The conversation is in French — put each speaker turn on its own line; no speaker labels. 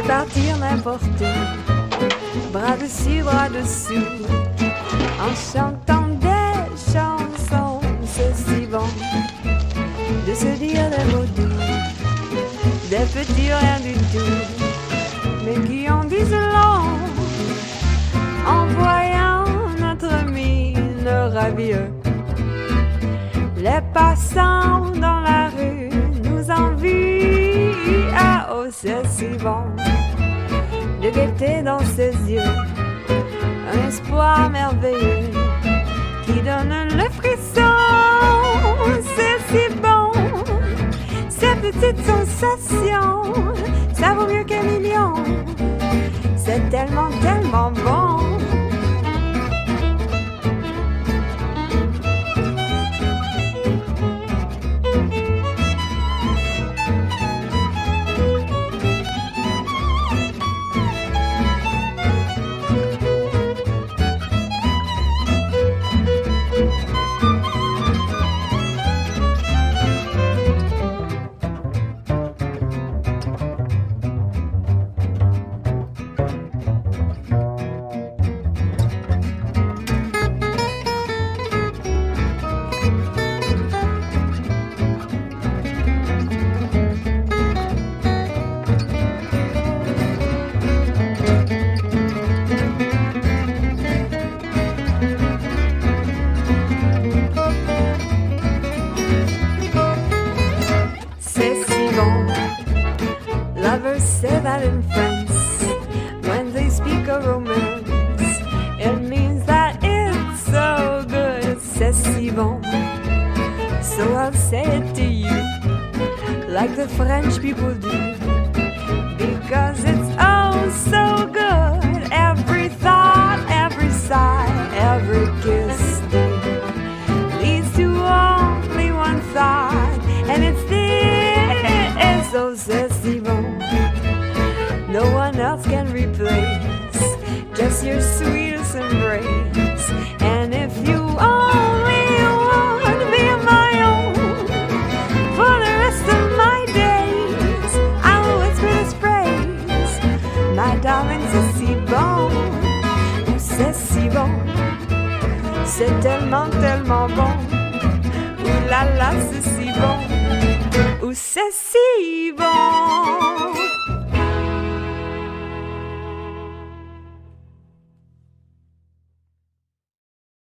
partir n'importe où, bras dessus, bras dessous, en chantant des chansons. C'est si bon de se dire des mots doux, des petits rien du tout, mais qui en disent long en voyant notre mine ravieuse. Les passants dans la rue nous envient. Ah oh, c'est si bon de gaieté dans ses yeux, un espoir merveilleux qui donne le frisson. C'est si bon, ces petites sensations, ça vaut mieux qu'un million. C'est tellement, tellement bon. Say that in France, when they speak of romance, it means that it's so good, c'est si bon. So I'll say it to you, like the French people do, because it's oh so good. Every thought, every sigh, every kiss leads to only one thought, and it's this, oh c'est si bon. No one else can replace just your sweetest embrace. And if you only want to be my own for the rest of my days, I will whisper this praise. My darling, c'est si bon, c'est si bon, c'est tellement, tellement bon. Ouh là là, c'est si bon, c'est si bon.